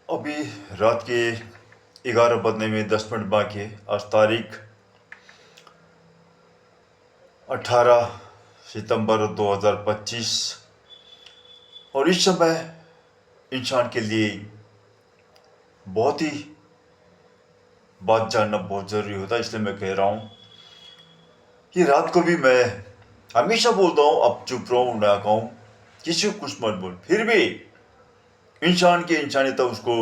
अभी रात के 11 बजने में 10 मिनट बाकी है। आज तारीख 18 सितंबर 2025 और इस समय इंसान के लिए बहुत ही बात जानना बहुत ज़रूरी होता है। इसलिए मैं कह रहा हूँ कि रात को भी मैं हमेशा बोलता हूँ, अब चुप रहो ना कहूँ, किसी को कुछ मत बोल। फिर भी इंसान की इंसानियत उसको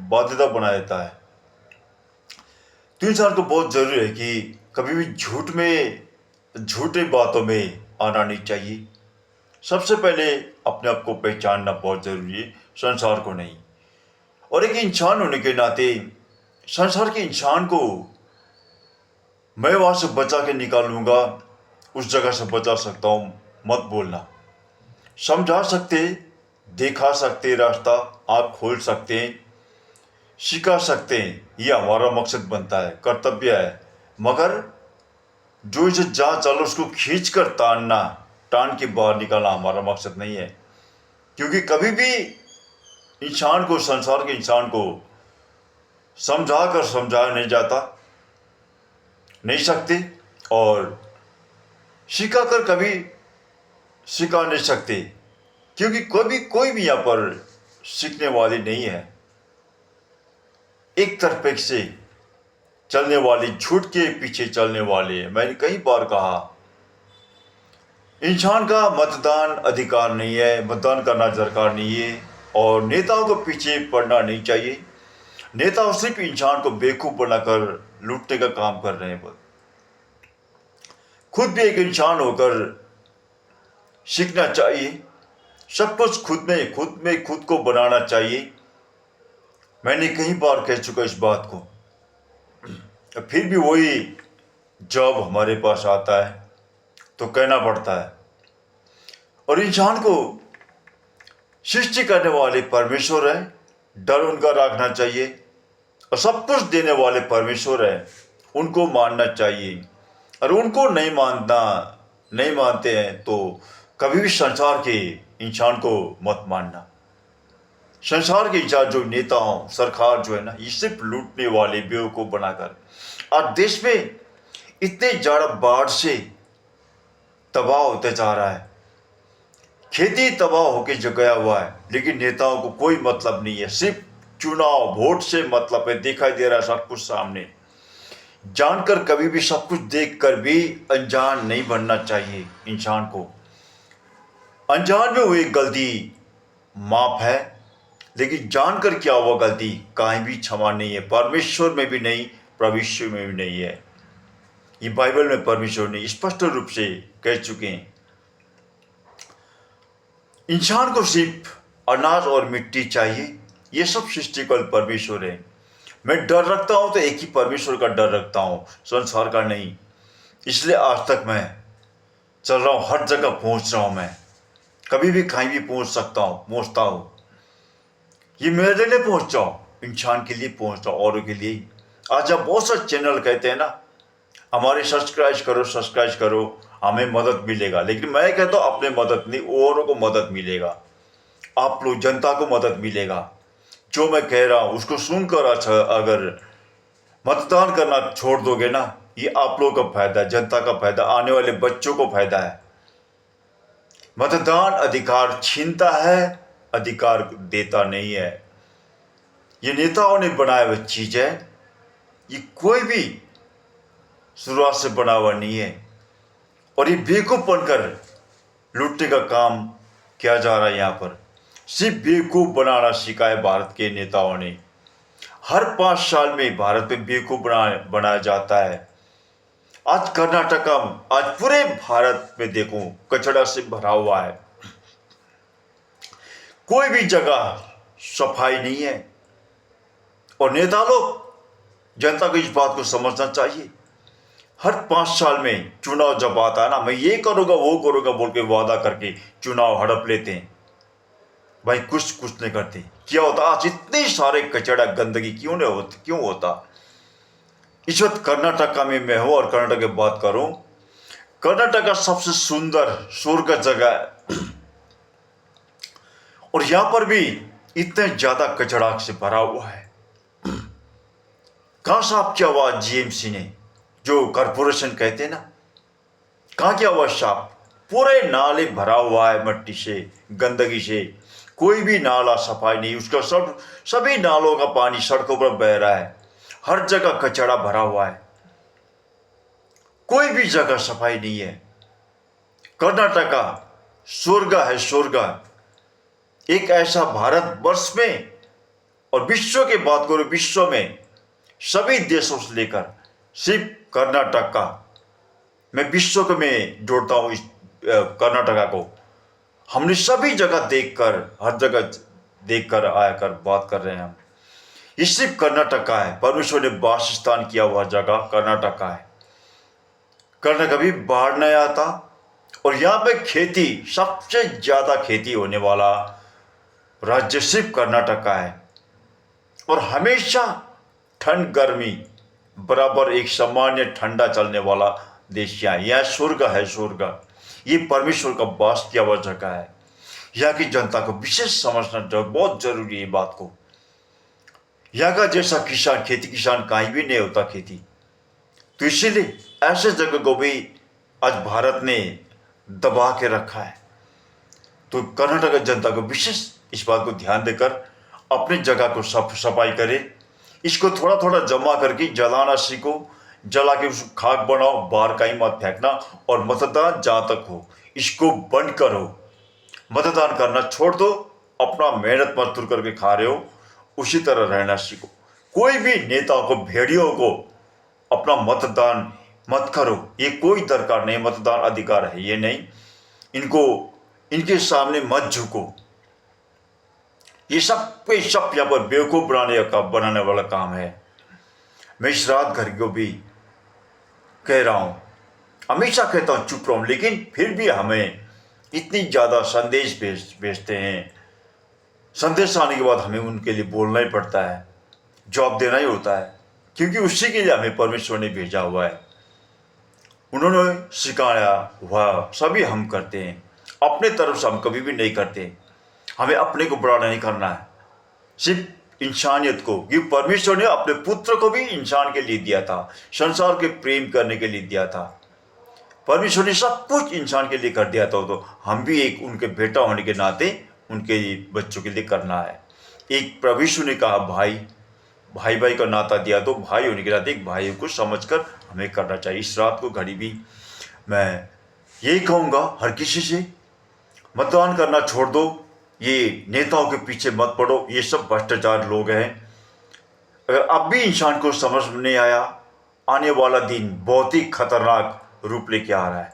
बाध्यता बना देता है। तो इंसान को बहुत ज़रूरी है कि कभी भी झूठे बातों में आना नहीं चाहिए। सबसे पहले अपने आप को पहचानना बहुत ज़रूरी है, संसार को नहीं। और एक इंसान होने के नाते संसार के इंसान को मैं वहाँ से बचा के निकालूंगा, उस जगह से बचा सकता हूँ। मत बोलना, समझा सकते, दिखा सकते, रास्ता आँख खोल सकते हैं, सिखा सकते हैं, ये हमारा मकसद बनता है, कर्तव्य है। मगर जो इसे जहाँ चलो उसको खींच कर टान के बाहर निकालना हमारा मकसद नहीं है। क्योंकि कभी भी इंसान को, संसार के इंसान को समझाया नहीं जाता, नहीं सकते, और सिखा कर कभी सिखा नहीं सकते। क्योंकि कोई भी यहाँ पर सीखने वाली नहीं है। एक तरफ से चलने वाली, झूठ के पीछे चलने वाले। मैंने कई बार कहा, इंसान का मतदान अधिकार नहीं है, मतदान करना दरकार नहीं है, और नेताओं को पीछे पड़ना नहीं चाहिए। नेता सिर्फ इंसान को बेवकूफ बनाकर लूटने का काम कर रहे हैं। बस खुद भी एक इंसान होकर सीखना चाहिए। सब कुछ खुद को बनाना चाहिए। मैंने कई बार कह चुका इस बात को। फिर भी वही जब हमारे पास आता है तो कहना पड़ता है। और इंसान को सृष्टि करने वाले परमेश्वर है, डर उनका रखना चाहिए। और सब कुछ देने वाले परमेश्वर है, उनको मानना चाहिए। और उनको नहीं मानते हैं तो कभी भी संसार के इंसान को मत मानना। संसार के इंसान जो नेताओं, सरकार जो है ना, ये सिर्फ लूटने वाले, बेवकूफ बनाकर। आज देश में इतने ज़्यादा बाढ़ से तबाह होते जा रहा है, खेती तबाह होके गया हुआ है, लेकिन नेताओं को कोई मतलब नहीं है। सिर्फ चुनाव, वोट से मतलब है। दिखाई दे रहा है सब कुछ सामने। जानकर कभी भी, सब कुछ देखकर भी अनजान नहीं बनना चाहिए इंसान को। अनजान में हुई गलती माफ है, लेकिन जानकर क्या हुआ गलती कहीं भी क्षमा नहीं है। परमेश्वर में भी नहीं, प्रभु में भी नहीं है। ये बाइबल में परमेश्वर ने स्पष्ट रूप से कह चुके हैं। इंसान को सिर्फ अनाज और मिट्टी चाहिए। ये सब सृष्टिकल परमेश्वर है। मैं डर रखता हूं तो एक ही परमेश्वर का डर रखता हूं, संसार का नहीं। इसलिए आज तक मैं चल रहा हूं, हर जगह पहुंच रहा हूं। मैं कभी भी कहीं भी पहुंचता हूं। ये मेरे लिए पहुंच रहा हूं, इंसान के लिए पहुंच रहा हूं, औरों के लिए। आज जब बहुत सारे चैनल कहते हैं ना, हमारे सब्सक्राइब करो, हमें मदद मिलेगा। लेकिन मैं कहता हूं अपने मदद नहीं, औरों को मदद मिलेगा। आप लोग, जनता को मदद मिलेगा। जो मैं कह रहा हूं उसको सुनकर अच्छा, अगर मतदान करना छोड़ दोगे ना, ये आप लोगों का फायदा है, जनता का फायदा, आने वाले बच्चों को फायदा है। मतदान अधिकार छीनता है, अधिकार देता नहीं है। ये नेताओं ने बनाया हुआ चीज है। ये कोई भी शुरुआत से बना हुआ नहीं है। और ये बेवकूफ बनकर लूटने का काम किया जा रहा है। यहाँ पर सिर्फ बेवकूफ बनाना सीखा है भारत के नेताओं ने। हर 5 साल में भारत में बेवकूफ बनाया जाता है। आज कर्नाटक, आज पूरे भारत में देखो कचरा से भरा हुआ है। कोई भी जगह सफाई नहीं है। और नेता लोग, जनता को इस बात को समझना चाहिए। हर 5 साल में चुनाव जब आता है ना, मैं ये करूंगा वो करूंगा बोल के वादा करके चुनाव हड़प लेते हैं। भाई कुछ नहीं करते। क्या होता आज इतने सारे कचरा, गंदगी क्यों होता। इस वक्त कर्नाटक में मैं हूं और कर्नाटक की बात करूं। कर्नाटक का सबसे सुंदर स्वर्ग जगह है। और यहां पर भी इतने ज्यादा कचड़ा से भरा हुआ है। कहां साफ किया हुआ जीएमसी ने, जो कॉरपोरेशन कहते हैं ना, कहां किया हुआ साफ? पूरे नाले भरा हुआ है मट्टी से, गंदगी से। कोई भी नाला सफाई नहीं, उसका सभी नालों का पानी सड़कों पर बह रहा है। हर जगह कचरा भरा हुआ है, कोई भी जगह सफाई नहीं है। कर्नाटका स्वर्ग है, स्वर्ग। एक ऐसा भारत वर्ष में और विश्व की बात करो, विश्व में सभी देशों से लेकर सिर्फ कर्नाटका, मैं विश्व को में जोड़ता हूं इस कर्नाटका को। हमने सभी जगह देखकर, हर जगह देखकर आकर बात कर रहे हैं हम। ये सिर्फ कर्नाटका है, परमेश्वर ने वासस्थान किया हुआ जगह कर्नाटका है। कर्नाटक कभी बाढ़ नहीं आता, और यहाँ पे खेती, सबसे ज्यादा खेती होने वाला राज्य सिर्फ कर्नाटका है। और हमेशा ठंड गर्मी बराबर एक सामान्य ठंडा चलने वाला देश यह स्वर्ग है, स्वर्ग। ये परमेश्वर का वास किया हुआ जगह है। यहाँ की जनता को विशेष समझना बहुत जरूरी है बात को। यहाँ का जैसा किसान, खेती किसान कहीं भी नहीं होता खेती, तो इसीलिए ऐसे जगह को भी आज भारत ने दबा के रखा है। तो कर्नाटक जनता को विशेष इस बात को ध्यान देकर अपनी जगह को सफाई करे। इसको थोड़ा थोड़ा जमा करके जलाना सीखो, जला के उसको खाक बनाओ, बाहर कहीं मत फेंकना। और मतदान जहाँ तक हो इसको बंद करो, मतदान करना छोड़ दो। अपना मेहनत मजदूर करके खा रहे हो, उसी तरह रहना सीखो। कोई भी नेताओं को, भेड़ियों को अपना मतदान मत करो, ये कोई दरकार नहीं। मतदान अधिकार है ये नहीं, इनको इनके सामने मत झुको। ये सब पे सब यहाँ पर बेवकूफ बनाने वाला काम है। मैं इस रात घर को भी कह रहा हूं, हमेशा कहता हूं चुप रहो, लेकिन फिर भी हमें इतनी ज्यादा संदेश भेजते हैं। संदेश आने के बाद हमें उनके लिए बोलना ही पड़ता है, जवाब देना ही होता है, क्योंकि उसी के लिए हमें परमेश्वर ने भेजा हुआ है। उन्होंने सिखाया हुआ सभी हम करते हैं, अपने तरफ से हम कभी भी नहीं करते। हमें अपने को बड़ा नहीं करना है, सिर्फ इंसानियत को। कि परमेश्वर ने अपने पुत्र को भी इंसान के लिए दिया था, संसार के प्रेम करने के लिए दिया था। परमेश्वर ने सब कुछ इंसान के लिए कर दिया था, तो हम भी एक उनके बेटा होने के नाते उनके बच्चों के लिए करना है। एक परमेश्वर ने कहा भाई भाई का नाता दिया, तो भाई होने के नाते एक भाई को समझकर हमें करना चाहिए। इस रात को घड़ी भी मैं यही कहूँगा हर किसी से, मतदान करना छोड़ दो। ये नेताओं के पीछे मत पड़ो, ये सब भ्रष्टाचार लोग हैं। अगर अब भी इंसान को समझ में नहीं आया, आने वाला दिन बहुत ही खतरनाक रूप लेके आ रहा है।